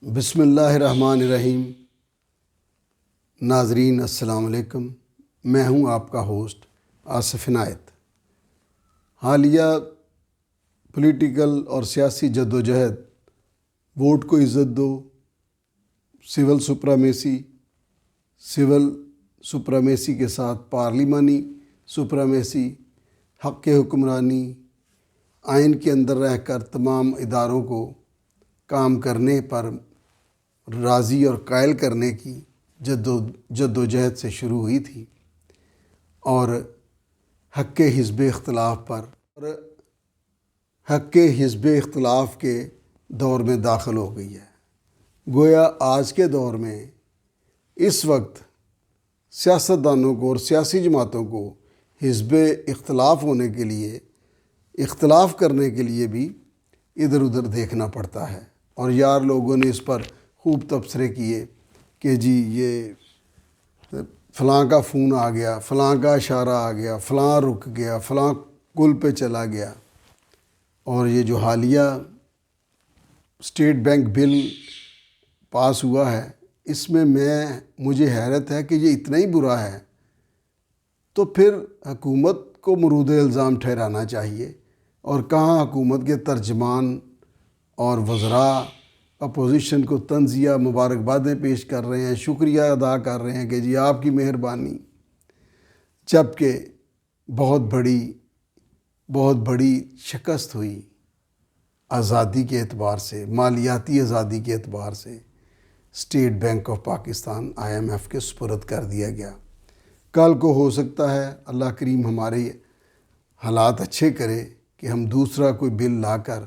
بسم اللہ الرحمن الرحیم۔ ناظرین السلام علیکم، میں ہوں آپ کا ہوسٹ آصف عنایت۔ حالیہ پولیٹیکل اور سیاسی جدوجہد ووٹ کو عزت دو، سول سپرامیسی کے ساتھ پارلیمانی سپرامیسی، حق حکمرانی، آئین کے اندر رہ کر تمام اداروں کو کام کرنے پر راضی اور قائل کرنے کی جدوجہد سے شروع ہوئی تھی اور حق حزب اختلاف کے دور میں داخل ہو گئی ہے۔ گویا آج کے دور میں اس وقت سیاستدانوں کو اور سیاسی جماعتوں کو حزب اختلاف ہونے کے لیے، اختلاف کرنے کے لیے بھی ادھر ادھر دیکھنا پڑتا ہے۔ اور یار لوگوں نے اس پر خوب تبصرے کیے کہ جی یہ فلاں کا فون آ گیا، فلاں کا اشارہ آ گیا، فلاں رک گیا، فلاں کل پہ چلا گیا۔ اور یہ جو حالیہ اسٹیٹ بینک بل پاس ہوا ہے، اس میں مجھے حیرت ہے کہ یہ اتنا ہی برا ہے تو پھر حکومت کو مورد الزام ٹھہرانا چاہیے، اور کہاں حکومت کے ترجمان اور وزراء اپوزیشن کو تنزیہ مبارکبادیں پیش کر رہے ہیں، شکریہ ادا کر رہے ہیں کہ جی آپ کی مہربانی، جبکہ بہت بڑی شکست ہوئی آزادی کے اعتبار سے، مالیاتی آزادی کے اعتبار سے۔ State bank of Pakistan IMF کے سپرد کر دیا گیا۔ کل کو ہو سکتا ہے اللہ کریم ہمارے حالات اچھے کرے کہ ہم دوسرا کوئی بل لا کر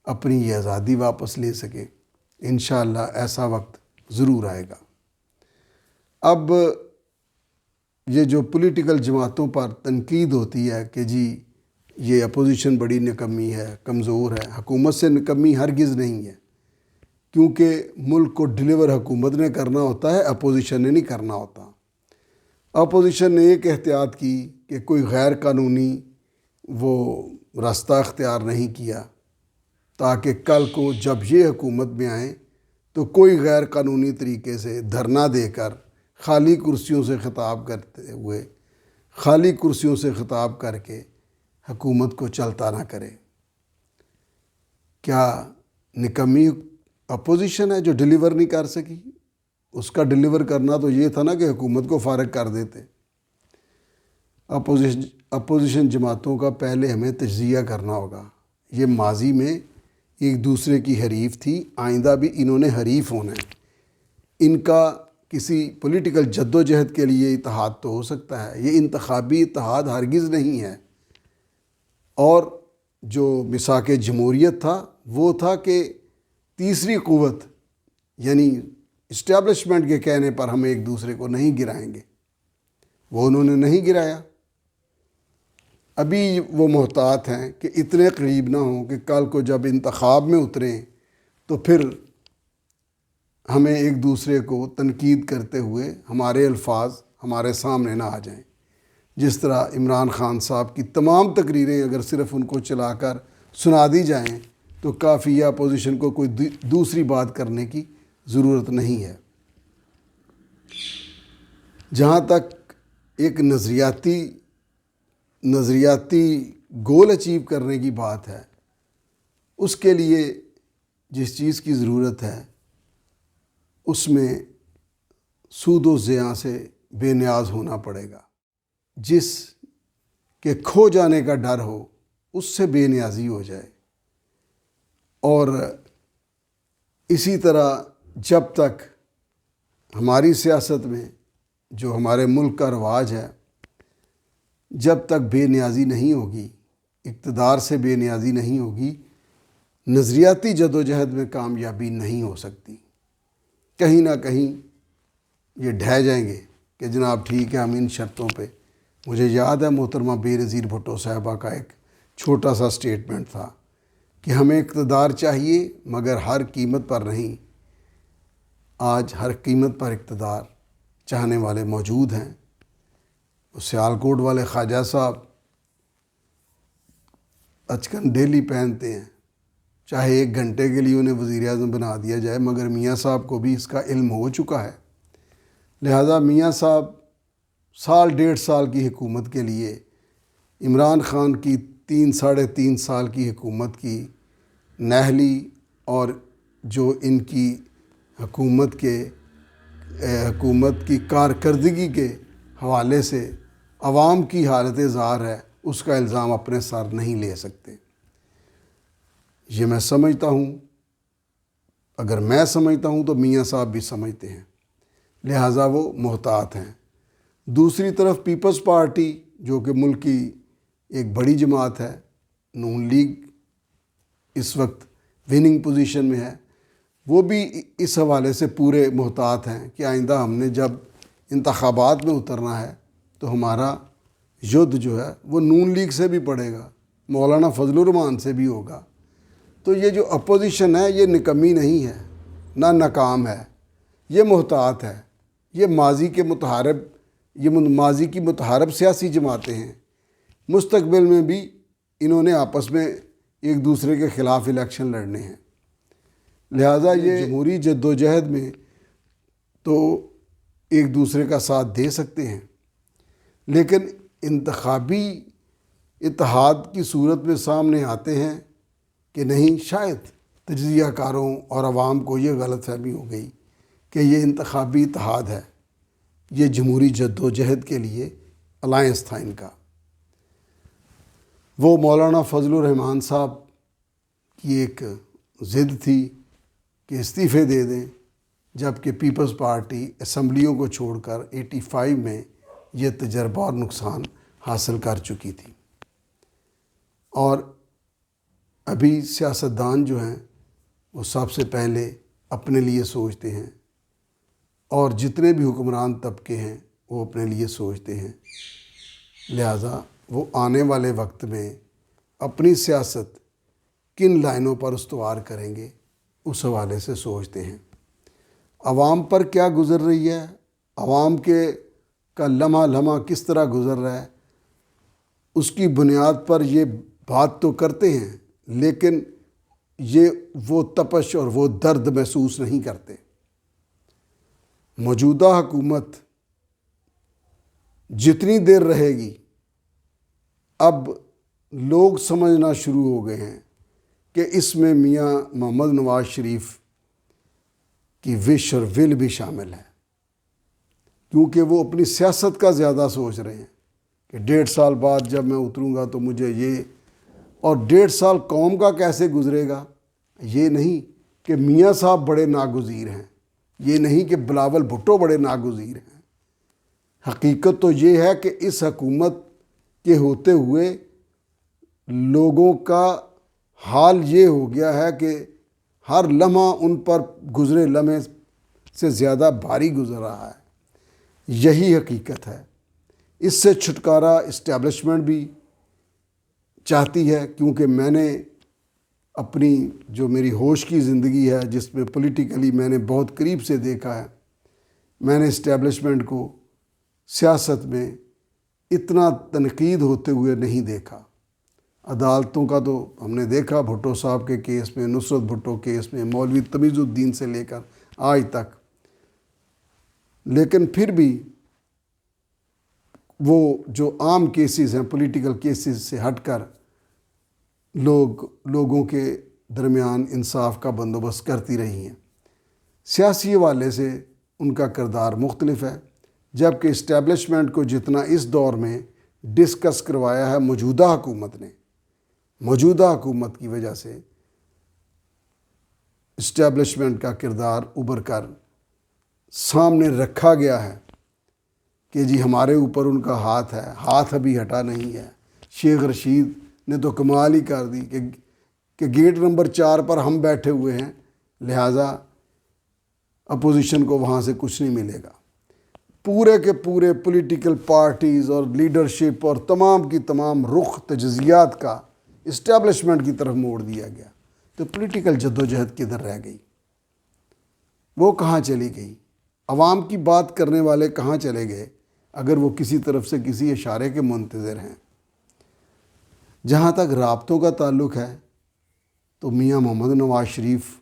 اپنی یہ آزادی واپس لے سکیں۔ انشاءاللہ ایسا وقت ضرور آئے گا۔ اب یہ جو پولیٹیکل جماعتوں پر تنقید ہوتی ہے کہ جی یہ اپوزیشن بڑی نکمی ہے، کمزور ہے، حکومت سے نکمی ہرگز نہیں ہے، کیونکہ ملک کو ڈیلیور حکومت نے کرنا ہوتا ہے، اپوزیشن نے نہیں کرنا ہوتا۔ اپوزیشن نے ایک احتیاط کی کہ کوئی غیر قانونی وہ راستہ اختیار نہیں کیا، تاکہ کل کو جب یہ حکومت میں آئیں تو کوئی غیر قانونی طریقے سے دھرنا دے کر خالی کرسیوں سے خطاب کر کے حکومت کو چلتا نہ کرے۔ کیا نکمی اپوزیشن ہے جو ڈیلیور نہیں کر سکی؟ اس کا ڈیلیور کرنا تو یہ تھا نا کہ حکومت کو فارغ کر دیتے۔ اپوزیشن جماعتوں کا پہلے ہمیں تجزیہ کرنا ہوگا۔ یہ ماضی میں ایک دوسرے کی حریف تھی، آئندہ بھی انہوں نے حریف ہونا ہے۔ ان کا کسی پولیٹیکل جدوجہد کے لیے اتحاد تو ہو سکتا ہے، یہ انتخابی اتحاد ہرگز نہیں ہے۔ اور جو میثاق جمہوریت تھا وہ تھا کہ تیسری قوت یعنی اسٹیبلشمنٹ کے کہنے پر ہم ایک دوسرے کو نہیں گرائیں گے، وہ انہوں نے نہیں گرایا۔ ابھی وہ محتاط ہیں کہ اتنے قریب نہ ہوں کہ کل کو جب انتخاب میں اتریں تو پھر ہمیں ایک دوسرے کو تنقید کرتے ہوئے ہمارے الفاظ ہمارے سامنے نہ آ جائیں۔ جس طرح عمران خان صاحب کی تمام تقریریں اگر صرف ان کو چلا کر سنا دی جائیں تو کافی ہے، اپوزیشن کو کوئی دوسری بات کرنے کی ضرورت نہیں ہے۔ جہاں تک ایک نظریاتی گول اچیو کرنے کی بات ہے، اس کے لیے جس چیز کی ضرورت ہے اس میں سود و زیاں سے بے نیاز ہونا پڑے گا۔ جس کے کھو جانے کا ڈر ہو اس سے بے نیازی ہو جائے۔ اور اسی طرح جب تک ہماری سیاست میں جو ہمارے ملک کا رواج ہے، جب تک بے نیازی نہیں ہوگی، اقتدار سے بے نیازی نہیں ہوگی، نظریاتی جدوجہد میں کامیابی نہیں ہو سکتی۔ کہیں نہ کہیں یہ ڈھہ جائیں گے کہ جناب ٹھیک ہے، ہم ان شرطوں پہ۔ مجھے یاد ہے محترمہ بے نظیر بھٹو صاحبہ کا ایک چھوٹا سا سٹیٹمنٹ تھا کہ ہمیں اقتدار چاہیے مگر ہر قیمت پر نہیں۔ آج ہر قیمت پر اقتدار چاہنے والے موجود ہیں۔ سیالکوٹ والے خواجہ صاحب اچکن ڈیلی پہنتے ہیں، چاہے 1 گھنٹے کے لیے انہیں وزیر اعظم بنا دیا جائے، مگر میاں صاحب کو بھی اس کا علم ہو چکا ہے۔ لہذا میاں صاحب 1.5 سال کی حکومت کے لیے عمران خان کی 3 سال کی حکومت کی نااہلی اور جو ان کی حکومت کی کارکردگی کے حوالے سے عوام کی حالت زار ہے، اس کا الزام اپنے سر نہیں لے سکتے۔ یہ میں سمجھتا ہوں، اگر میں سمجھتا ہوں تو میاں صاحب بھی سمجھتے ہیں، لہٰذا وہ محتاط ہیں۔ دوسری طرف پیپلز پارٹی جو کہ ملک کی ایک بڑی جماعت ہے، نون لیگ اس وقت وننگ پوزیشن میں ہے، وہ بھی اس حوالے سے پورے محتاط ہیں کہ آئندہ ہم نے جب انتخابات میں اترنا ہے تو ہمارا یدھ جو ہے وہ نون لیگ سے بھی پڑے گا، مولانا فضل الرحمان سے بھی ہوگا۔ تو یہ جو اپوزیشن ہے یہ نکمی نہیں ہے، نہ ناکام ہے، یہ محتاط ہے، یہ ماضی کی متحارب سیاسی جماعتیں ہیں۔ مستقبل میں بھی انہوں نے آپس میں ایک دوسرے کے خلاف الیکشن لڑنے ہیں، لہٰذا یہ جمہوری جدوجہد میں تو ایک دوسرے کا ساتھ دے سکتے ہیں، لیکن انتخابی اتحاد کی صورت میں سامنے آتے ہیں کہ نہیں، شاید تجزیہ کاروں اور عوام کو یہ غلط فہمی ہو گئی کہ یہ انتخابی اتحاد ہے، یہ جمہوری جدوجہد کے لیے الائنس تھا ان کا۔ وہ مولانا فضل الرحمان صاحب کی ایک ضد تھی کہ استعفے دے دیں، جبکہ پیپلز پارٹی اسمبلیوں کو چھوڑ کر 85 میں یہ تجربہ اور نقصان حاصل کر چکی تھی۔ اور ابھی سیاستدان جو ہیں وہ سب سے پہلے اپنے لیے سوچتے ہیں، اور جتنے بھی حکمران طبقے ہیں وہ اپنے لیے سوچتے ہیں، لہٰذا وہ آنے والے وقت میں اپنی سیاست کن لائنوں پر استوار کریں گے اس حوالے سے سوچتے ہیں۔ عوام پر کیا گزر رہی ہے، عوام کا لمحہ لمحہ کس طرح گزر رہا ہے، اس کی بنیاد پر یہ بات تو کرتے ہیں، لیکن یہ وہ تپش اور وہ درد محسوس نہیں کرتے۔ موجودہ حکومت جتنی دیر رہے گی، اب لوگ سمجھنا شروع ہو گئے ہیں کہ اس میں میاں محمد نواز شریف کی وش اور ول بھی شامل ہے، کیونکہ وہ اپنی سیاست کا زیادہ سوچ رہے ہیں کہ 1.5 سال بعد جب میں اتروں گا تو مجھے یہ، اور 1.5 سال قوم کا کیسے گزرے گا، یہ نہیں کہ میاں صاحب بڑے ناگزیر ہیں، یہ نہیں کہ بلاول بھٹو بڑے ناگزیر ہیں۔ حقیقت تو یہ ہے کہ اس حکومت کے ہوتے ہوئے لوگوں کا حال یہ ہو گیا ہے کہ ہر لمحہ ان پر گزرے لمحے سے زیادہ بھاری گزر رہا ہے۔ یہی حقیقت ہے۔ اس سے چھٹکارا اسٹیبلشمنٹ بھی چاہتی ہے، کیونکہ میں نے اپنی جو میری ہوش کی زندگی ہے، جس میں پولیٹیکلی میں نے بہت قریب سے دیکھا ہے، میں نے اسٹیبلشمنٹ کو سیاست میں اتنا تنقید ہوتے ہوئے نہیں دیکھا۔ عدالتوں کا تو ہم نے دیکھا، بھٹو صاحب کے کیس میں، نصرت بھٹو کیس میں، مولوی تمیز الدین سے لے کر آج تک، لیکن پھر بھی وہ جو عام کیسز ہیں، پولیٹیکل کیسز سے ہٹ کر لوگوں کے درمیان انصاف کا بندوبست کرتی رہی ہیں۔ سیاسی حوالے سے ان کا کردار مختلف ہے، جبکہ اسٹیبلشمنٹ کو جتنا اس دور میں ڈسکس کروایا ہے موجودہ حکومت نے، موجودہ حکومت کی وجہ سے اسٹیبلشمنٹ کا کردار ابھر کر سامنے رکھا گیا ہے کہ جی ہمارے اوپر ان کا ہاتھ ہے، ہاتھ ابھی ہٹا نہیں ہے۔ شیخ رشید نے تو کمال ہی کر دی کہ گیٹ نمبر 4 پر ہم بیٹھے ہوئے ہیں، لہٰذا اپوزیشن کو وہاں سے کچھ نہیں ملے گا۔ پورے کے پورے پولیٹیکل پارٹیز اور لیڈرشپ اور تمام کی تمام رخ تجزیات کا اسٹیبلشمنٹ کی طرف موڑ دیا گیا، تو پولیٹیکل جدوجہد کدھر رہ گئی؟ وہ کہاں چلی گئی؟ عوام کی بات کرنے والے کہاں چلے گئے اگر وہ کسی طرف سے کسی اشارے کے منتظر ہیں؟ جہاں تک رابطوں کا تعلق ہے، تو میاں محمد نواز شریف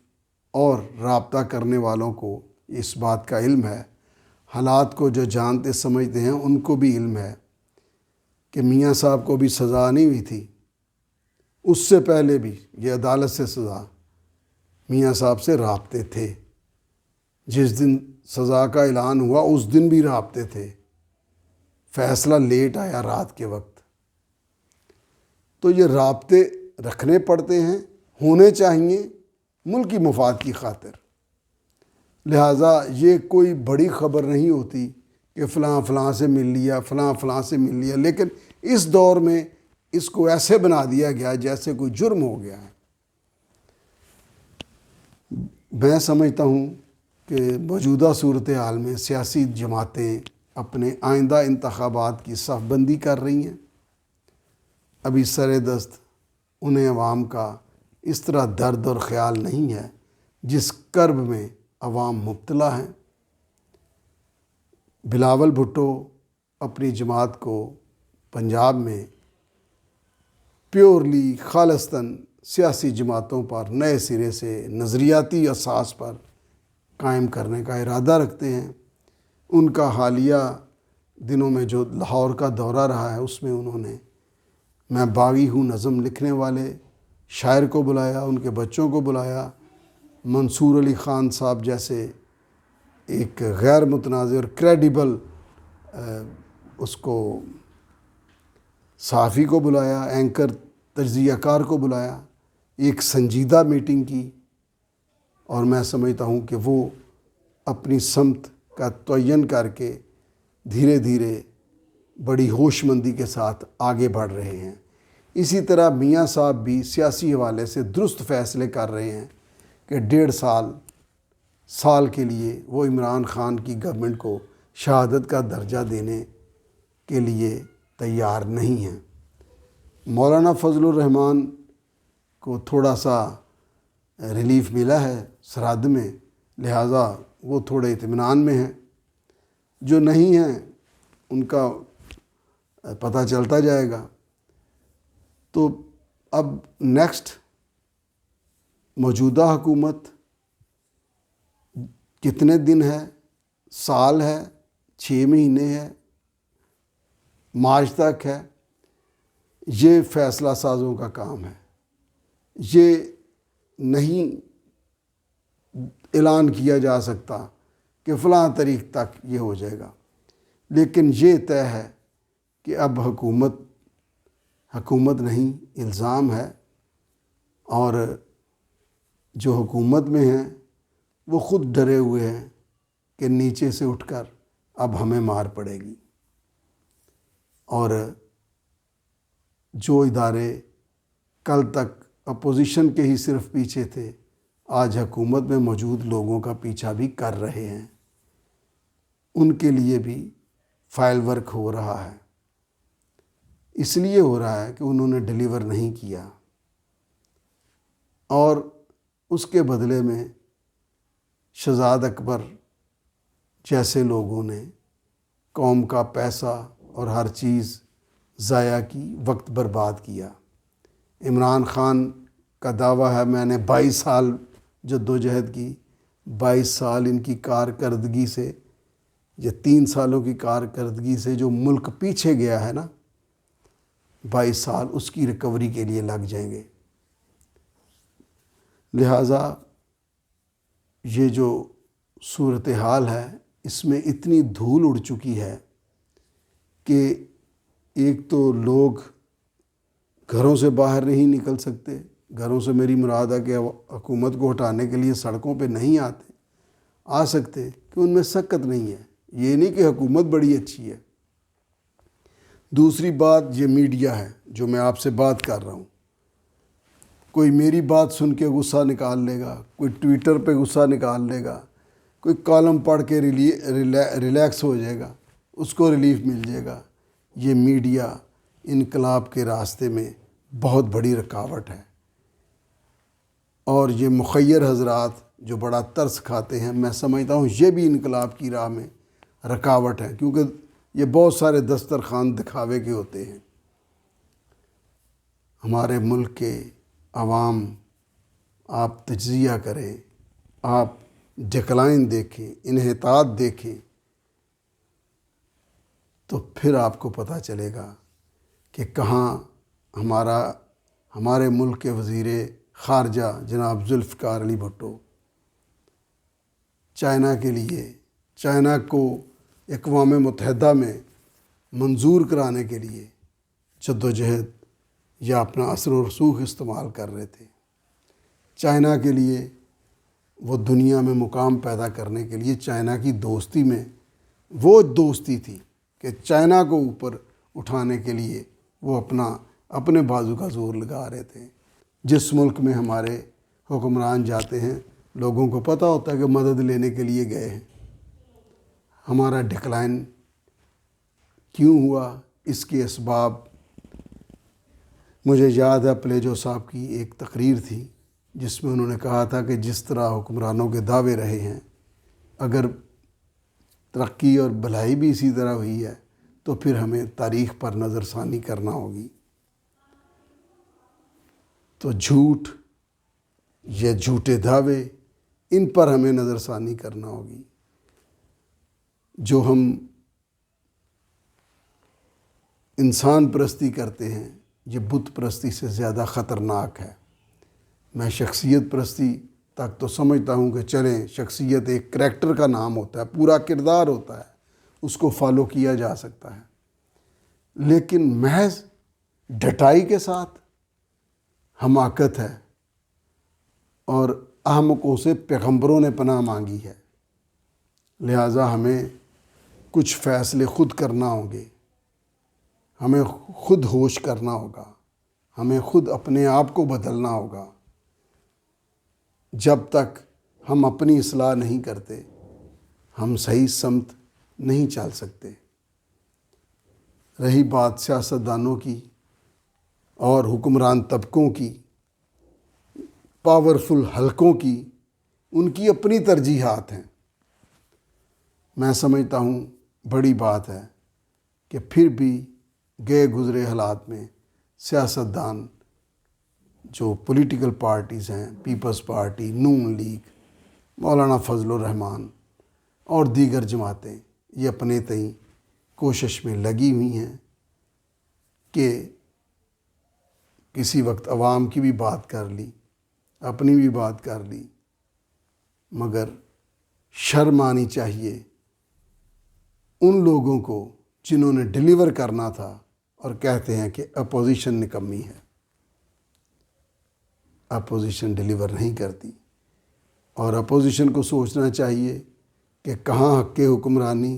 اور رابطہ کرنے والوں کو اس بات کا علم ہے، حالات کو جو جانتے سمجھتے ہیں ان کو بھی علم ہے کہ میاں صاحب کو بھی سزا نہیں ہوئی تھی، اس سے پہلے بھی یہ عدالت سے سزا، میاں صاحب سے رابطے تھے، جس دن سزا کا اعلان ہوا اس دن بھی رابطے تھے، فیصلہ لیٹ آیا رات کے وقت۔ تو یہ رابطے رکھنے پڑتے ہیں، ہونے چاہیے ملکی مفاد کی خاطر، لہٰذا یہ کوئی بڑی خبر نہیں ہوتی کہ فلاں فلاں سے مل لیا، فلاں فلاں سے مل لیا، لیکن اس دور میں اس کو ایسے بنا دیا گیا جیسے کوئی جرم ہو گیا ہے۔ میں سمجھتا ہوں کہ موجودہ صورتحال میں سیاسی جماعتیں اپنے آئندہ انتخابات کی صف بندی کر رہی ہیں۔ ابھی سر دست انہیں عوام کا اس طرح درد اور خیال نہیں ہے جس کرب میں عوام مبتلا ہیں۔ بلاول بھٹو اپنی جماعت کو پنجاب میں پیورلی خالصتاً سیاسی جماعتوں پر نئے سرے سے نظریاتی اساس پر قائم کرنے کا ارادہ رکھتے ہیں۔ ان کا حالیہ دنوں میں جو لاہور کا دورہ رہا ہے اس میں انہوں نے میں باغی ہوں نظم لکھنے والے شاعر کو بلایا، ان کے بچوں کو بلایا، منصور علی خان صاحب جیسے ایک غیر متنازع اور کریڈیبل اس کو صحافی کو بلایا، اینکر تجزیہ کار کو بلایا، ایک سنجیدہ میٹنگ کی، اور میں سمجھتا ہوں کہ وہ اپنی سمت کا تعین کر کے دھیرے دھیرے بڑی ہوش مندی کے ساتھ آگے بڑھ رہے ہیں۔ اسی طرح میاں صاحب بھی سیاسی حوالے سے درست فیصلے کر رہے ہیں کہ 1.5 سال کے لیے وہ عمران خان کی گورنمنٹ کو شہادت کا درجہ دینے کے لیے تیار نہیں ہیں۔ مولانا فضل الرحمان کو تھوڑا سا ریلیف ملا ہے سرحد میں، لہٰذا وہ تھوڑے اطمینان میں ہیں، جو نہیں ہیں ان کا پتہ چلتا جائے گا۔ تو اب نیکسٹ موجودہ حکومت کتنے دن ہے، سال ہے، 6 مہینے ہے، مارچ تک ہے، یہ فیصلہ سازوں کا کام ہے۔ یہ نہیں اعلان کیا جا سکتا کہ فلاں تاریخ تک یہ ہو جائے گا، لیکن یہ طے ہے کہ اب حکومت نہیں الزام ہے، اور جو حکومت میں ہیں وہ خود ڈرے ہوئے ہیں کہ نیچے سے اٹھ کر اب ہمیں مار پڑے گی، اور جو ادارے کل تک اپوزیشن کے ہی صرف پیچھے تھے آج حکومت میں موجود لوگوں کا پیچھا بھی کر رہے ہیں، ان کے لیے بھی فائل ورک ہو رہا ہے۔ اس لیے ہو رہا ہے کہ انہوں نے ڈیلیور نہیں کیا، اور اس کے بدلے میں شہزاد اکبر جیسے لوگوں نے قوم کا پیسہ اور ہر چیز ضائع کی، وقت برباد کیا۔ عمران خان کا دعویٰ ہے میں نے 22 سال جدوجہد کی، 22 سال ان کی کارکردگی سے، یہ 3 سالوں کی کارکردگی سے جو ملک پیچھے گیا ہے نا، 22 سال اس کی ریکوری کے لیے لگ جائیں گے۔ لہٰذا یہ جو صورتحال ہے اس میں اتنی دھول اڑ چکی ہے کہ ایک تو لوگ گھروں سے باہر نہیں نکل سکتے، گھروں سے میری مراد ہے کہ حکومت کو ہٹانے کے لیے سڑکوں پہ نہیں آ سکتے کہ ان میں سکت نہیں ہے۔ یہ نہیں کہ حکومت بڑی اچھی ہے۔ دوسری بات یہ میڈیا ہے جو میں آپ سے بات کر رہا ہوں، کوئی میری بات سن کے غصہ نکال لے گا، کوئی ٹویٹر پہ غصہ نکال لے گا، کوئی کالم پڑھ کے ریلیکس ہو جائے گا، اس کو ریلیف مل جائے گا۔ یہ میڈیا انقلاب کے راستے میں بہت بڑی رکاوٹ ہے، اور یہ مخیر حضرات جو بڑا ترس کھاتے ہیں، میں سمجھتا ہوں یہ بھی انقلاب کی راہ میں رکاوٹ ہے، کیونکہ یہ بہت سارے دسترخوان دکھاوے کے ہوتے ہیں۔ ہمارے ملک کے عوام آپ تجزیہ کریں، آپ ڈکلائن دیکھیں، انحطاط دیکھیں، تو پھر آپ کو پتہ چلے گا کہ کہاں ہمارے ملک کے وزیر خارجہ جناب ذوالفقار علی بھٹو چائنا کو اقوام متحدہ میں منظور کرانے کے لیے جد و جہد یا اپنا اثر و رسوخ استعمال کر رہے تھے۔ چائنا کے لیے وہ دنیا میں مقام پیدا کرنے کے لیے چائنا کی دوستی میں وہ دوستی تھی کہ چائنا کو اوپر اٹھانے کے لیے وہ اپنے بازو کا زور لگا رہے تھے۔ جس ملک میں ہمارے حکمران جاتے ہیں لوگوں کو پتہ ہوتا ہے کہ مدد لینے کے لیے گئے ہیں۔ ہمارا ڈکلائن کیوں ہوا، اس کے اسباب مجھے یاد ہے پلیجو صاحب کی ایک تقریر تھی جس میں انہوں نے کہا تھا کہ جس طرح حکمرانوں کے دعوے رہے ہیں، اگر ترقی اور بھلائی بھی اسی طرح ہوئی ہے تو پھر ہمیں تاریخ پر نظر ثانی کرنا ہوگی۔ تو جھوٹ، یہ جھوٹے دعوے، ان پر ہمیں نظر ثانی کرنا ہوگی۔ جو ہم انسان پرستی کرتے ہیں یہ بت پرستی سے زیادہ خطرناک ہے۔ میں شخصیت پرستی تک تو سمجھتا ہوں کہ چلیں، شخصیت ایک کریکٹر کا نام ہوتا ہے، پورا کردار ہوتا ہے، اس کو فالو کیا جا سکتا ہے، لیکن محض ڈٹائی کے ساتھ حماقت ہے، اور احمقوں سے پیغمبروں نے پناہ مانگی ہے۔ لہٰذا ہمیں کچھ فیصلے خود کرنا ہوں گے، ہمیں خود ہوش کرنا ہوگا، ہمیں خود اپنے آپ کو بدلنا ہوگا۔ جب تک ہم اپنی اصلاح نہیں کرتے ہم صحیح سمت نہیں چل سکتے۔ رہی بات سیاستدانوں کی اور حکمران طبقوں کی، پاورفل حلقوں کی، ان کی اپنی ترجیحات ہیں۔ میں سمجھتا ہوں بڑی بات ہے کہ پھر بھی گئے گزرے حالات میں سیاستدان جو پولیٹیکل پارٹیز ہیں، پیپلز پارٹی، نون لیگ، مولانا فضل الرحمان اور دیگر جماعتیں، یہ اپنے تئیں کوشش میں لگی ہوئی ہیں کہ کسی وقت عوام کی بھی بات کر لی، اپنی بھی بات کر لی، مگر شرم آنی چاہیے ان لوگوں کو جنہوں نے ڈیلیور کرنا تھا اور کہتے ہیں کہ اپوزیشن نکمی ہے۔ اپوزیشن ڈیلیور نہیں کرتی، اور اپوزیشن کو سوچنا چاہیے کہ کہاں حق حکمرانی،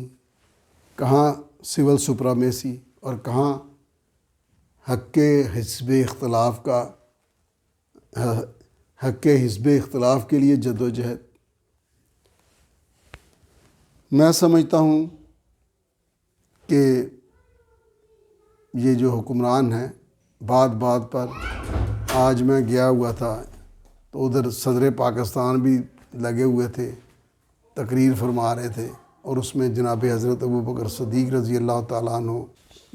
کہاں سول سپرامیسی اور کہاں حق حزب اختلاف کے لیے جد و جہد۔ میں سمجھتا ہوں کہ یہ جو حکمران ہیں بات پر، آج میں گیا ہوا تھا تو ادھر صدر پاکستان بھی لگے ہوئے تھے، تقریر فرما رہے تھے، اور اس میں جناب حضرت ابوبکر صدیق رضی اللہ تعالیٰ عنہ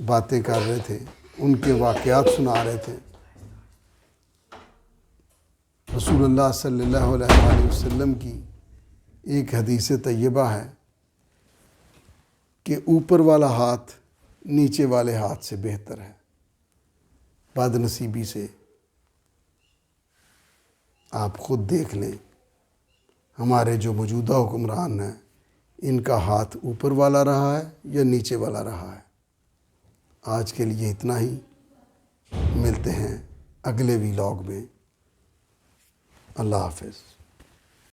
باتیں کر رہے تھے، ان کے واقعات سنا رہے تھے۔ رسول اللہ صلی اللہ علیہ وآلہ وسلم کی ایک حدیث طیبہ ہے کہ اوپر والا ہاتھ نیچے والے ہاتھ سے بہتر ہے۔ بد نصیبی سے آپ خود دیکھ لیں، ہمارے جو موجودہ حکمران ہیں ان کا ہاتھ اوپر والا رہا ہے یا نیچے والا رہا ہے۔ آج کے لیے اتنا ہی، ملتے ہیں اگلے ویلاگ میں۔ اللہ حافظ۔